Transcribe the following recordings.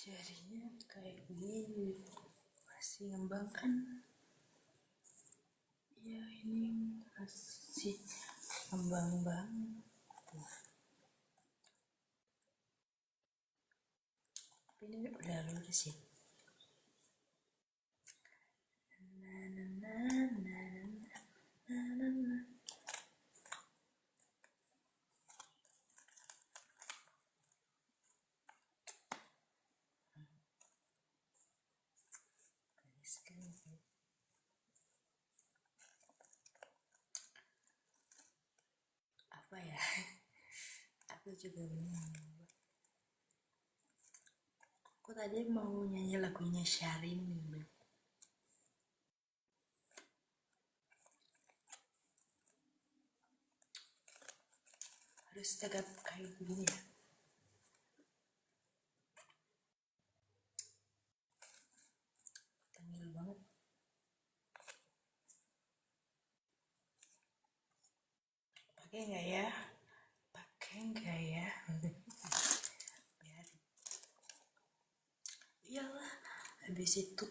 Jadinya kayak gini, masih ngembang kan ya, ini masih ngembang banget. Tapi ini udah lurus sih. Apa ya, aku juga bingung. Aku tadi mau nyanyi lagunya Syarin, harus tegap kayak gini ya. Tengil banget. Pakai nggak ya? Pakai nggak ya? Biar. Iyalah. Habis itu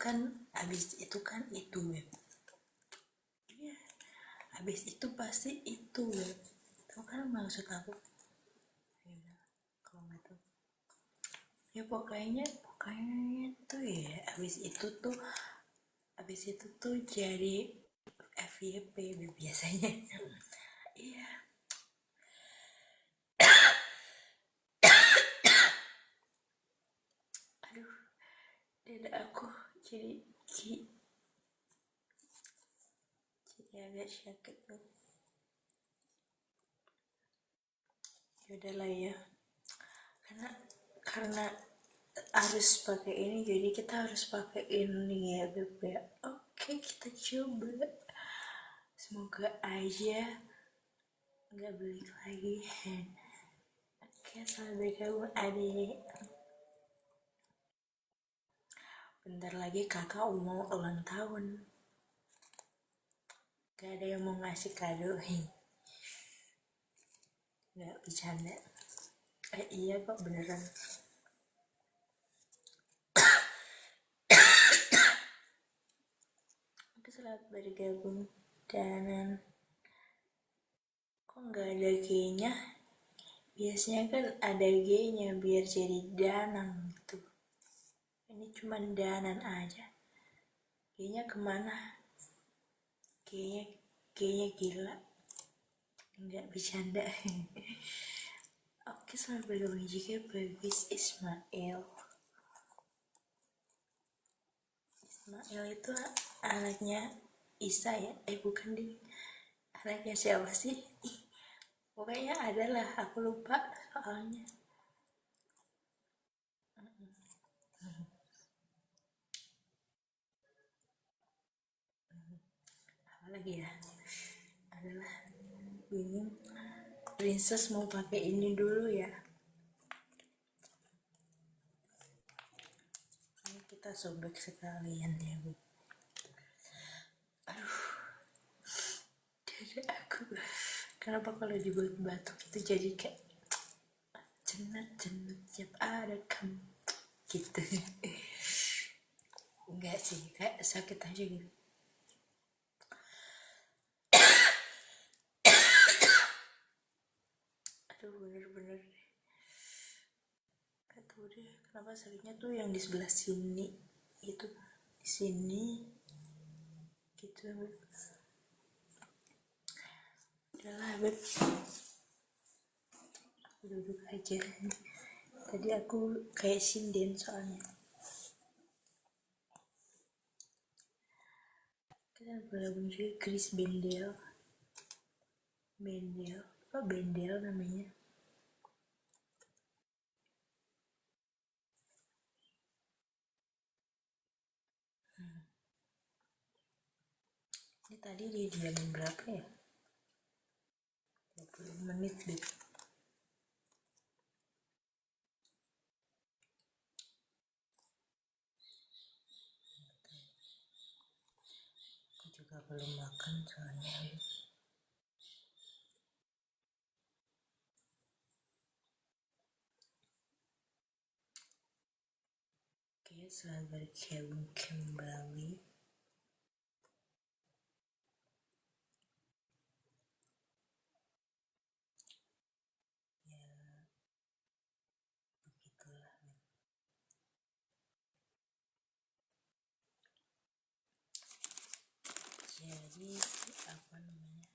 kan itu web. Iya. Habis itu pasti itu web. Tahu kan maksud aku? Ya, kalau nggak tahu. Ya pokoknya tuh ya. Habis itu tuh jadi FYP biasanya. Iya. Aduh, dada aku jadi agak sakit tuh. Yaudah lah ya, karena harus pakai ini, jadi kita harus pakai ini ya Beb ya. Oke, kita coba, semoga aja nggak balik lagi. Oke, selamat bergabung adik. Bentar lagi kakak mau ulang tahun, gak ada yang mau ngasih kado. Nggak bercanda. Iya kok, beneran. Oke, selamat bergabung. Dan kok nggak ada G-nya? Biasanya kan ada G-nya biar jadi Danang gitu. Ini cuma Danan aja. G-nya kemana? G-nya gila. Nggak bercanda. Oke, selamat bergabung juga Bagus Ismail. Ismail itu anaknya Isa ya? Bukan deh. Anaknya siapa sih? Pokoknya adalah, aku lupa soalnya. Apa lagi ya? Adalah bingung. Princess mau pakai ini dulu ya. Ini kita sobek sekalian ya Bu. Aduh, dada aku. Kenapa kalau dibuat batuk itu jadi kayak cenat siap ada kamu gitu. Enggak sih, kayak sakit aja gitu. Aduh, bener-bener gak tau deh kenapa sakitnya tuh yang di sebelah sini, itu di sini gitu. Udahlah Beb, aku duduk aja. Tadi aku kayak sinden soalnya. Kita bergabung juga Chris Bendel, apa Bendel namanya. Ini tadi di jam berapa ya? 20 menit deh. Aku juga belum makan soalnya. Selamat bergabung kembali. Ya, begitulah. Jadi apa namanya?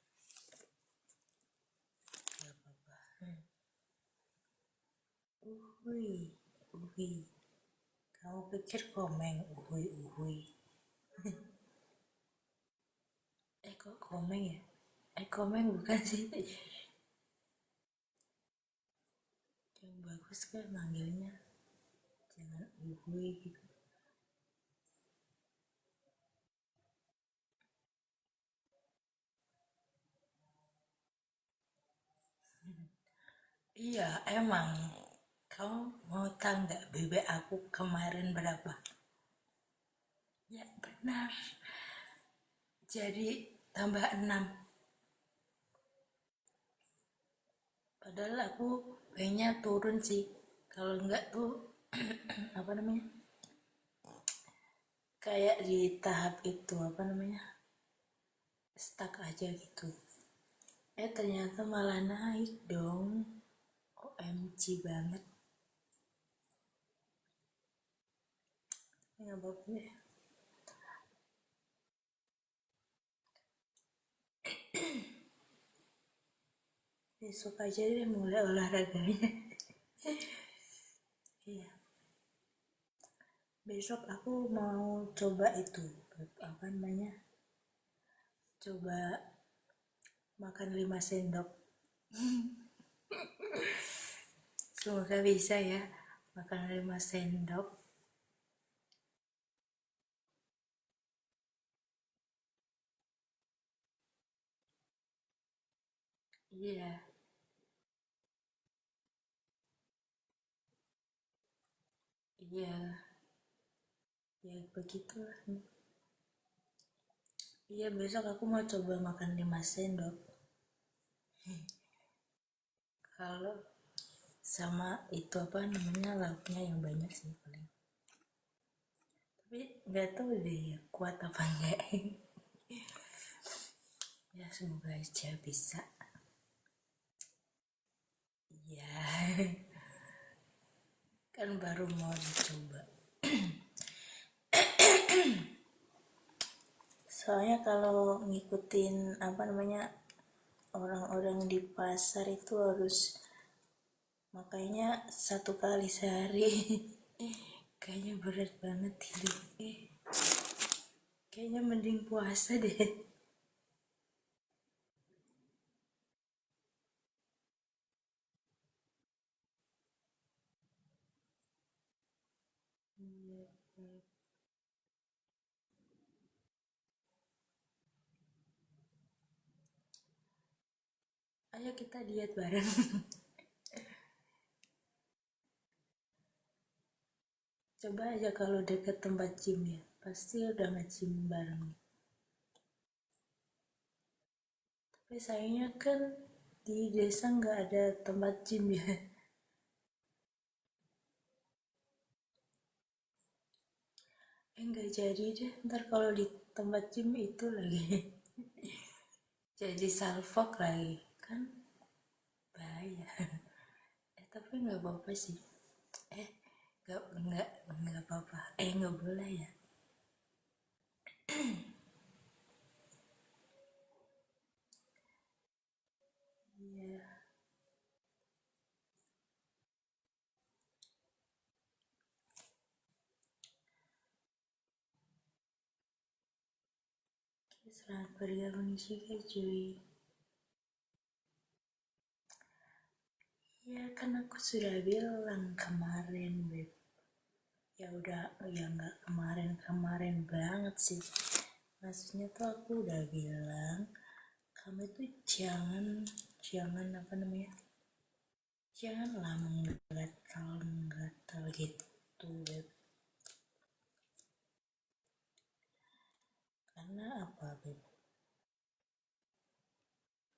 Gak apa-apa. Uhui, uhui. Kamu pikir komeng, uhui, uhui. Kok komeng ya? Komeng bukan sih. Yang bagus kan manggilnya, jangan uhui gitu. Iya, emang. Kamu mau tahu nggak BB aku kemarin berapa? Ya benar. Jadi tambah 6. Padahal aku pengennya turun sih. Kalau enggak tuh apa namanya? Kayak di tahap itu apa namanya? Stuck aja gitu. Ternyata malah naik dong. OMG banget. Nggak apa-apa ya. Besok aja deh mulai olahraganya. Iya. Besok aku mau coba itu apa namanya? Coba makan 5 sendok. Semoga bisa ya. Makan 5 sendok. Iya. Iya. Ya begitulah. Iya besok aku mau coba makan 5 sendok. Kalau sama itu apa namanya lauknya yang banyak sih paling. Tapi nggak tahu deh ya, kuat apa enggak. Ya semoga aja bisa. Iya. Kan baru mau dicoba. Soalnya kalau ngikutin apa namanya orang-orang di pasar itu harus makanya 1 kali sehari. Kayaknya berat banget hidup. Kayaknya mending puasa deh. Ayo kita diet bareng. Coba aja kalau deket tempat gym ya, pasti udah nge-gym bareng. Tapi sayangnya kan di desa nggak ada tempat gym ya. Nggak jadi deh, ntar kalau di tempat gym itu lagi jadi salfok lagi kan bahaya. Tapi nggak apa-apa sih. Eh nggak apa-apa. Nggak boleh ya. Iya. Selamat bergabung juga cuy. Ya kan aku sudah bilang kemarin Beb. Ya udah ya nggak kemarin banget sih. Maksudnya tuh aku udah bilang kamu tuh jangan jangan apa namanya, janganlah menggatal gitu Beb. Karena apa Beb?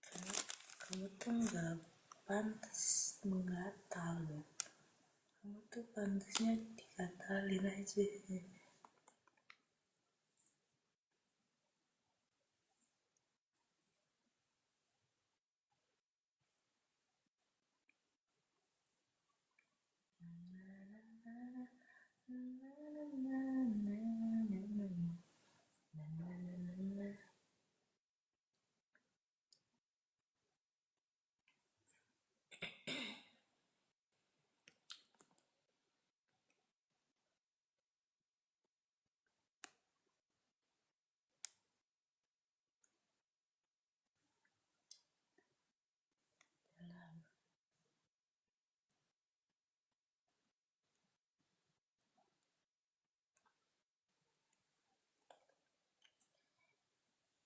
Karena kamu tuh nggak pantas menggatal Beb. Kamu tuh pantasnya dikatal sesalin aja.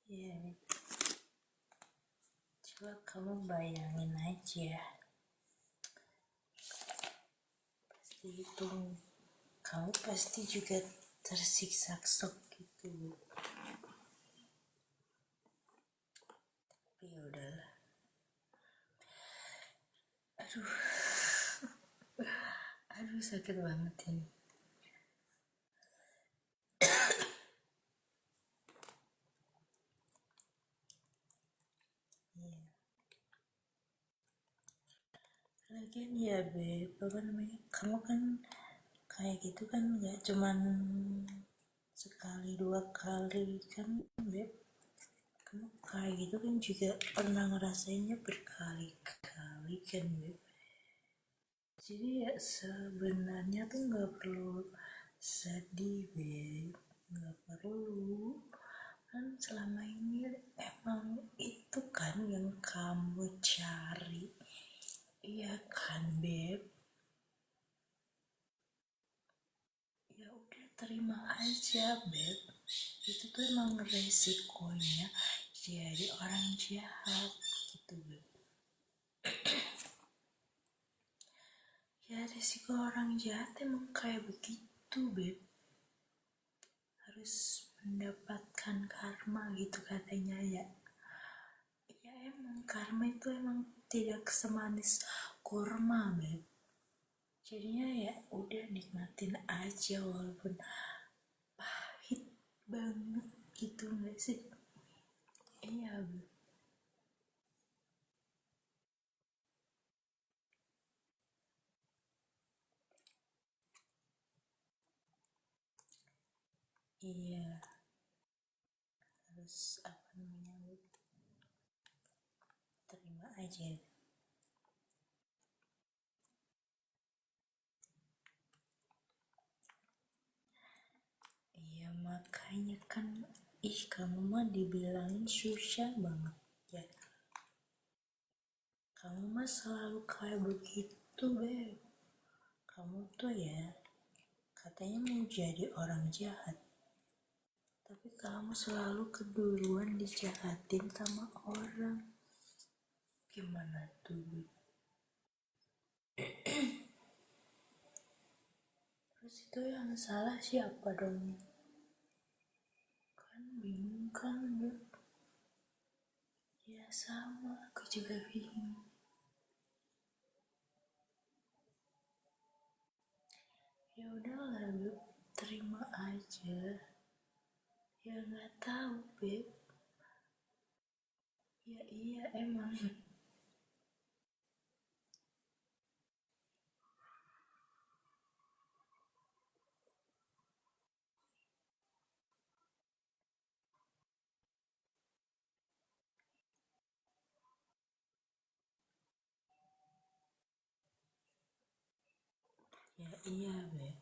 Ya, coba kamu bayangin aja, pasti itu kamu pasti juga tersiksa sok gitu. Tapi ya udahlah. Aduh sakit banget ini. Iya. Lagian ya Beb, apa namanya? Kamu kan kayak gitu kan nggak cuman sekali dua kali kan Beb. Kamu kayak gitu kan juga pernah ngerasainnya berkali-kali kan Beb. Jadi ya sebenarnya tuh nggak perlu sedih Beb, nggak perlu. Kan selama ini emang itu kan yang kamu cari, iya kan Beb. Ya udah terima aja Beb, itu tuh emang resikonya jadi orang jahat gitu Beb. Ya resiko orang jahat emang kayak begitu Beb, harus mendapatkan karma gitu katanya ya. Ya emang karma itu emang tidak semanis kurma Beb, jadinya ya udah nikmatin aja walaupun pahit banget gitu gak sih. Iya Beb. Iya, harus apa namanya, terima aja. Iya makanya kan, ih kamu mah dibilangin susah banget ya. Kamu mah selalu kayak begitu Beb. Kamu tuh ya katanya mau jadi orang jahat, tapi kamu selalu keduluan dijahatin sama orang. Gimana tuh Beb? Terus itu yang salah siapa dong? Kan bingung kan Beb? Ya sama, aku juga bingung. Ya udahlah Beb, terima aja. Ya nggak tahu Beb. Ya iya emang. Ya iya Beb.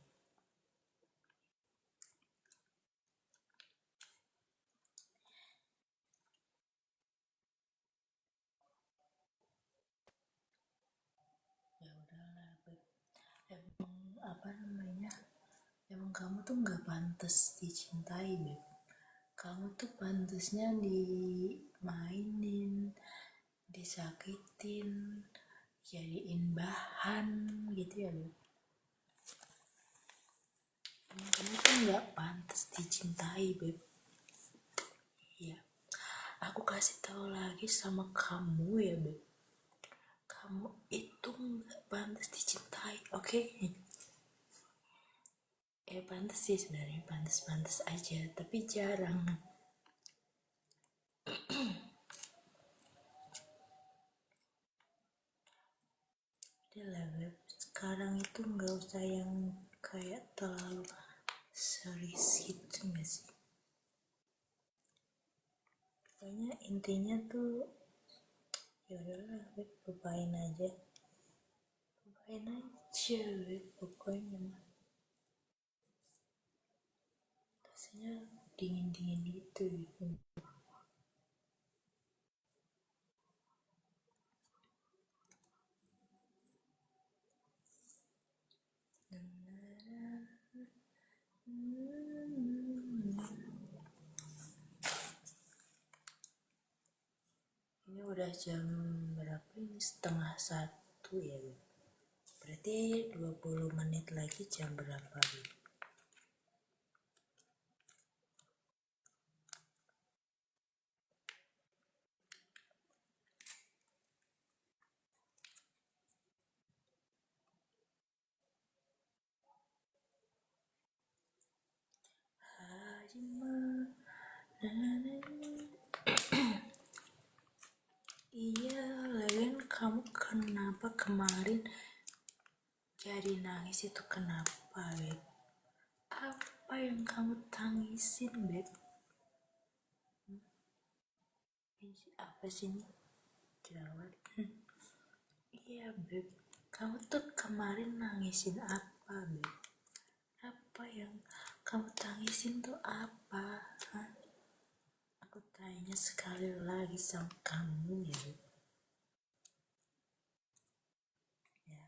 Ya udahlah Beb. Emang apa namanya? Emang kamu tuh nggak pantas dicintai Beb. Kamu tuh pantasnya dimainin, disakitin, jadiin bahan gitu ya Beb. Emang kamu tuh nggak pantas dicintai Beb. Ya, aku kasih tahu lagi sama kamu ya Beb. Kamu itu nggak pantas dicintai, oke? Pantas sih sebenarnya, pantas aja, tapi jarang. Udah lah, sekarang itu nggak usah yang kayak terlalu serius gitu nggak sih? Pokoknya intinya tuh ya udahlah, lupain aja, pokoknya rasanya dingin gitu. Ini udah jam berapa ini? 12:30 ya, berarti 20 menit lagi jam berapa gitu? Iya, lagian kamu kenapa kemarin jadi nangis itu kenapa, Beb? Apa yang kamu tangisin, Beb? Apa sih ini? Jerawat. Iya, Beb. Kamu tuh kemarin nangisin apa, Beb? Apa yang kamu tangisin tuh apa? Hah? Aku tanya sekali lagi sama kamu ya, Beb. Ya,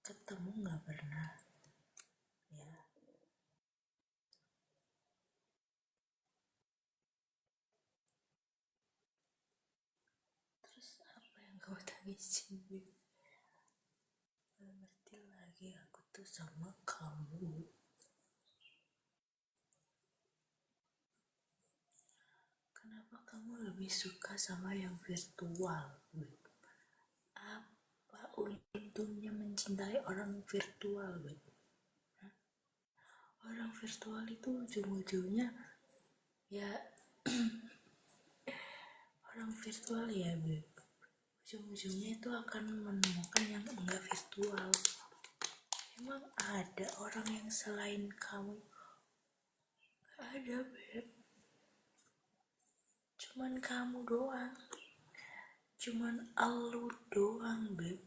ketemu nggak pernah. Ya, terus apa yang kamu tangisin, Beb? Gak ngerti lagi aku tuh sama kamu. Kenapa kamu lebih suka sama yang virtual, Beb? Apa untungnya mencintai orang virtual, Beb? Orang virtual itu ujung-ujungnya ya orang virtual ya, Beb. Ujung-ujungnya itu akan menemukan yang enggak virtual. Emang ada orang yang selain kamu? Gak ada, Beb. Cuman kamu doang. Cuman elu doang, Beb,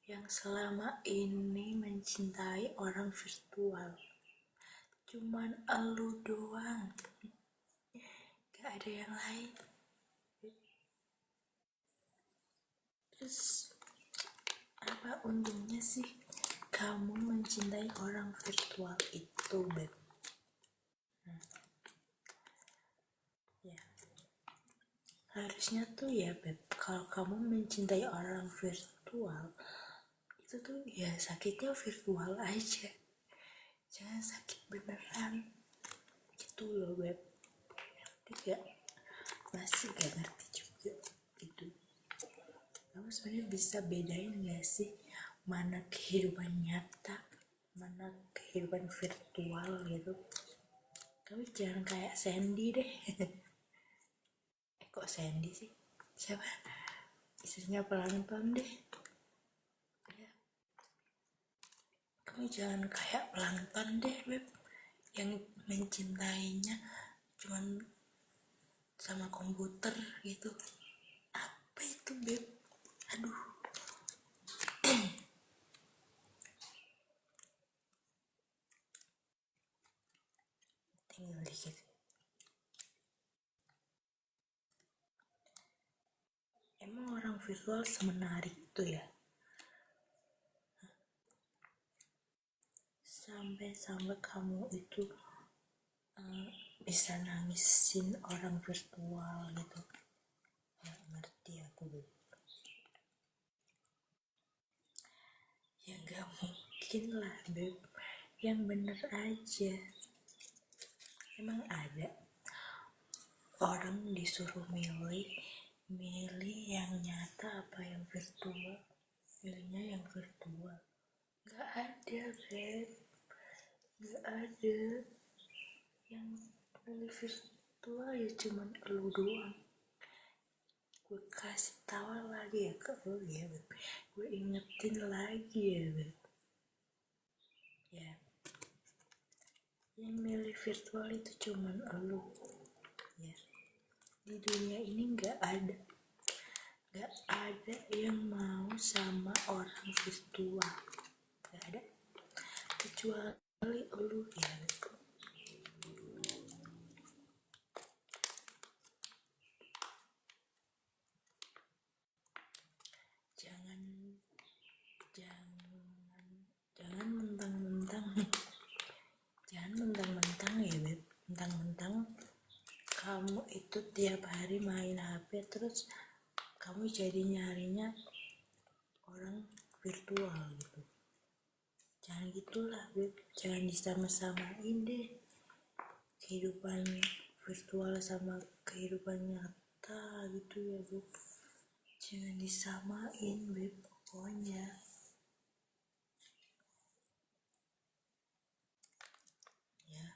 yang selama ini mencintai orang virtual. Cuman elu doang. Gak ada yang lain. Terus apa untungnya sih kamu mencintai orang virtual itu, Beb? Ya, harusnya tuh ya, Beb, kalau kamu mencintai orang virtual itu tuh ya sakitnya virtual aja, jangan sakit beneran gitu loh, Beb. Ngerti gak? Masih gak ngerti juga gitu. Kamu sebenarnya bisa bedain gak sih mana kehidupan nyata, mana kehidupan virtual gitu? Kamu jangan kayak Sandy deh. Kok Sandy sih? Siapa? Istrinya Plankton deh. Ya. Kamu jangan kayak Plankton deh, Beb, yang mencintainya cuman sama komputer gitu. Apa itu, Beb? Aduh. Tinggal dikit. Emang orang visual semenarik itu ya? Sampai kamu itu bisa nangisin orang virtual gitu. Gak ngerti aku, Beb. Ya gak mungkin lah, Beb. Yang bener aja. Emang ada orang disuruh milih yang nyata apa yang virtual? Milihnya yang virtual. Gak ada, Beb. Gak ada yang virtual ya, cuman lu doang. Gue kasih tahu lagi ya ke lu ya, Beb. Gue ingetin lagi ya, Beb. Ya, yang milih virtual itu cuman lu ya. Di dunia ini gak ada yang mau sama orang virtual, gak ada, kecuali lu ya. Jangan mentang-mentang ya, Beb, mentang-mentang kamu itu tiap hari main HP terus kamu jadi nyarinya orang virtual gitu. Jangan gitulah, Beb. Jangan disama-samain deh kehidupan virtual sama kehidupan nyata gitu ya, Beb. Jangan disamain, Beb, pokoknya ya.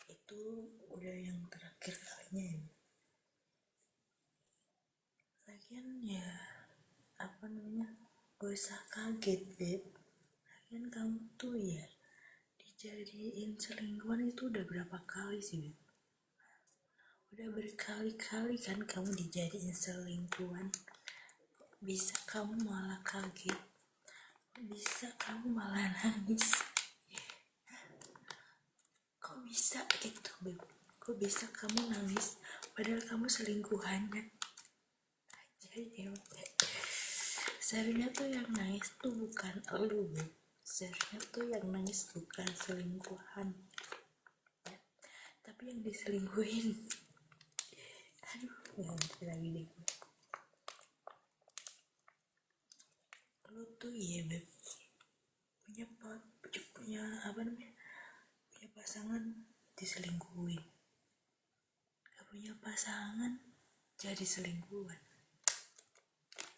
Itu udah yang terakhir kalinya ya. Lagian ya, apa namanya, gak usah kaget, Beb. Lagian kamu tuh ya dijadiin selingkuhan itu udah berapa kali sih, Beb? Udah berkali-kali kan kamu dijadiin selingkuhan. Bisa kamu malah kaget, bisa kamu malah nangis. Kok bisa gitu, Beb? Kok bisa kamu nangis padahal kamu selingkuhannya? Jadi seharusnya tuh yang nangis tuh bukan elu, Beb. Seharusnya tuh yang nangis bukan selingkuhan ya, tapi yang diselingkuhin. Aduh, gak ngerti lagi deh. Lu tuh ya, Beb, punya apa namanya, punya pasangan diselingkuhin, gak punya pasangan jadi selingkuhan.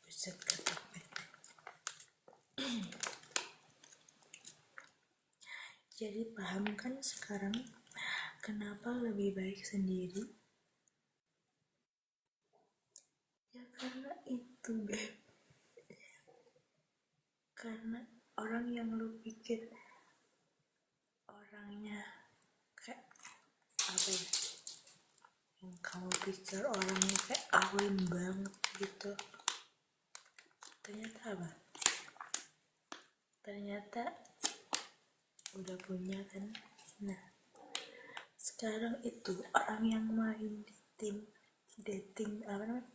Buset, kata Beb. Jadi paham kan sekarang kenapa lebih baik sendiri? Ya karena itu, Beb. Karena orang yang lu pikir orangnya kayak apa ya, yang kamu pikir orangnya kayak alim banget gitu, ternyata apa? Ternyata udah punya kan. Nah, sekarang itu orang yang main di dating apa namanya,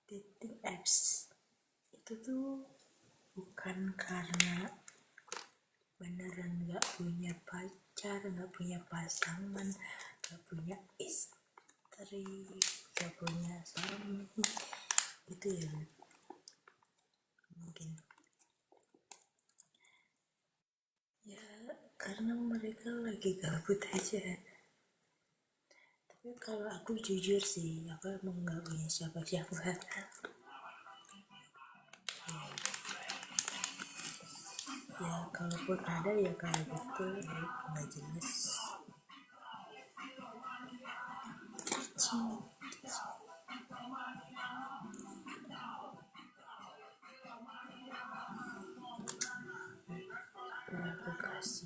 dating apps itu tuh bukan karena beneran gak punya pacar, gak punya pasangan, gak punya istri, gak punya suami itu ya, mungkin ya karena mereka lagi gabut aja. Tapi kalau aku jujur sih, aku emang gak punya siapa-siapa. Ya kalaupun ada ya kayak gitu, nggak jelas. Aku kasih.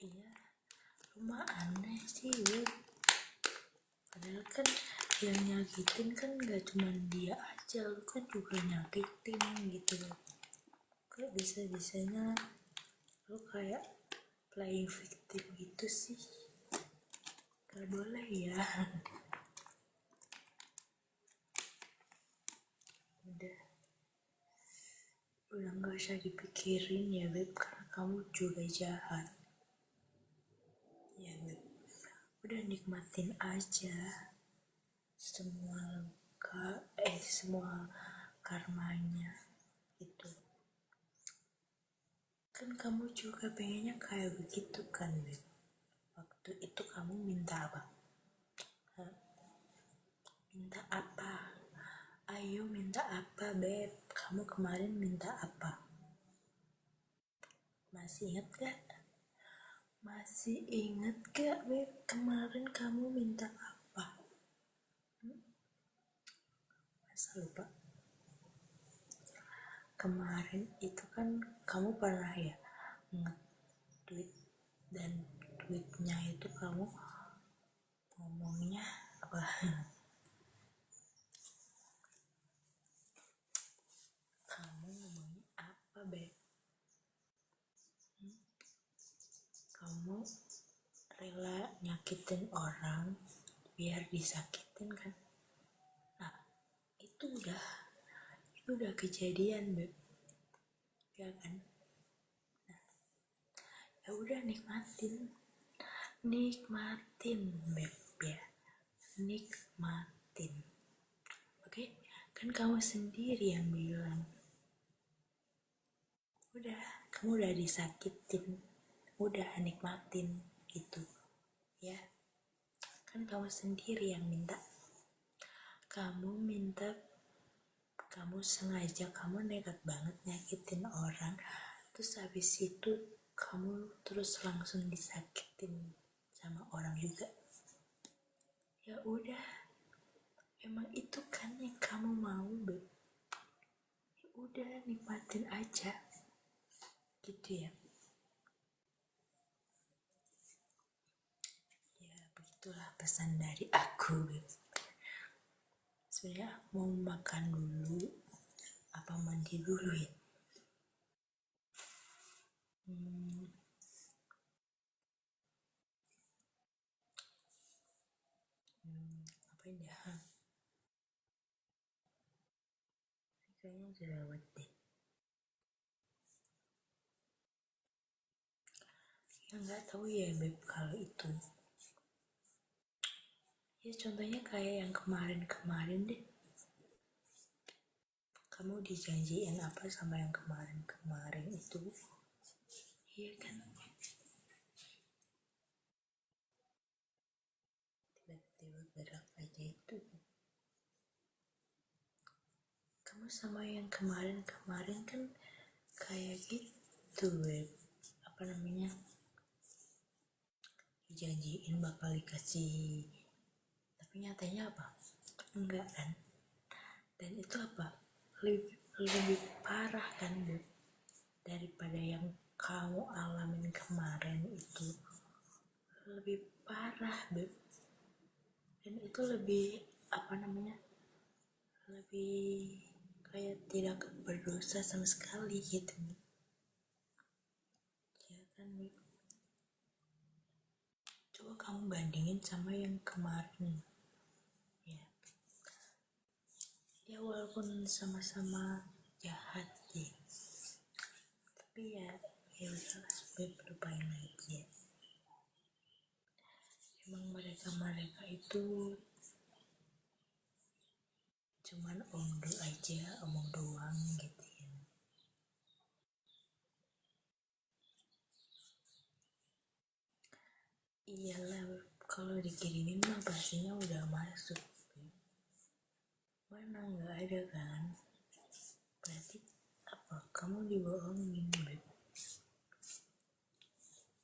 Iya, cuma aneh sih, Beb. Padahal kan yang nyakitin kan gak cuma dia aja, lu kan juga nyakitin gitu. Kok bisa-bisanya lu kayak playing victim gitu sih? Gak boleh ya. Udah gak usah dipikirin ya, Beb, karena kamu juga jahat ya, Beb. Udah nikmatin aja. semua karmanya itu. Kan kamu juga pengennya kayak begitu kan, Beb? Waktu itu kamu minta apa? Minta apa? Ayo minta apa, Beb? Kamu kemarin minta apa? Masih ingat gak? Masih ingat gak, Beb? Kemarin kamu minta apa? Masa lupa? Kemarin itu kan kamu pernah ya nge-tweet, dan tweetnya itu kamu ngomongnya apa? Kamu ngomongnya apa, Beb? Kamu rela nyakitin orang biar disakitin kan? Nah, itu udah kejadian, Beb. Ya kan? Nah, ya udah nikmatin, Beb ya. Nikmatin. Oke? Kan kamu sendiri yang bilang. Udah, kamu udah disakitin. Udah nikmatin gitu. Ya. Kan kamu sendiri yang minta. Kamu sengaja, kamu nekat banget nyakitin orang, terus habis itu kamu terus langsung disakitin sama orang juga. Ya udah, emang itu kan yang kamu mau, Beb. Ya udah, nikmatin aja gitu ya. Ya begitulah pesan dari aku, Beb. Sebenarnya aku mau makan dulu apa mandi dulu ya. Apa ini ya? Kayaknya udah lewat deh. Ya nggak tahu ya, Beb, kalau itu. Ya contohnya kayak yang kemarin deh. Kamu dijanjiin apa sama yang kemarin itu? Iya kan? Tiba-tiba gerak aja itu. Kamu sama yang kemarin kan kayak gitu, Beb. Apa namanya? Dijanjiin bakal dikasih, tapi nyatanya apa? Enggak kan? Dan itu apa? Lebih parah kan, Beb, daripada yang kamu alamin kemarin itu. Lebih parah, Beb. Dan itu lebih apa namanya? Lebih kayak tidak berdosa sama sekali gitu. Ya kan, Beb? Coba kamu bandingin sama yang kemarin. Ya walaupun sama-sama jahat ya, tapi ya udahlah, supaya lupain aja. Emang mereka itu cuman omong doang gitu ya. Iyalah, kalau dikirimin mah pastinya udah masuk. Mana nggak ada kan? Berarti apa? Kamu dibohongin, Beb.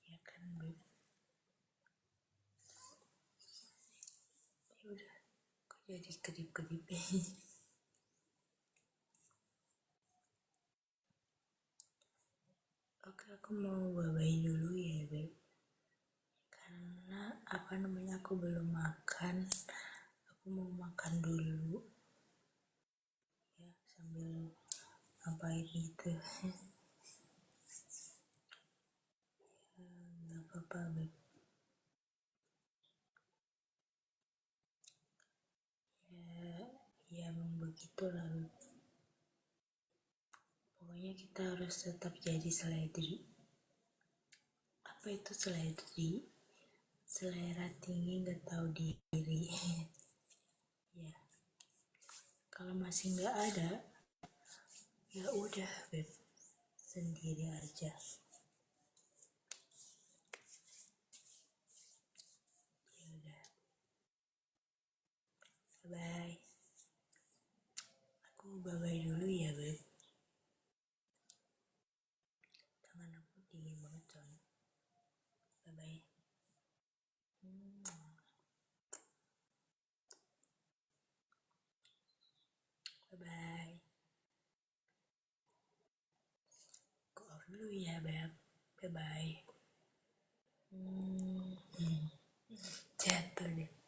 Ya kan, Beb? Ya udah, kok jadi kedip-kedip. Oke, aku mau bye-bye dulu ya, Beb. Karena apa namanya, aku belum makan. Aku mau makan dulu ya, sambil ngapain gitu. Nggak apa-apa, Beb. Ya emang begitulah, Beb. Pokoknya kita harus tetap jadi seledri. Apa itu seledri? Selera tinggi, gak tahu diri. Kalau masih nggak ada, ya udah Beb, sendiri aja. Ya udah, bye. Aku bye dulu ya Beb. Tangan aku dingin banget coy. Bye bye. Bye bye. Aku off dulu ya Beb. Bye bye. Jatuh deh.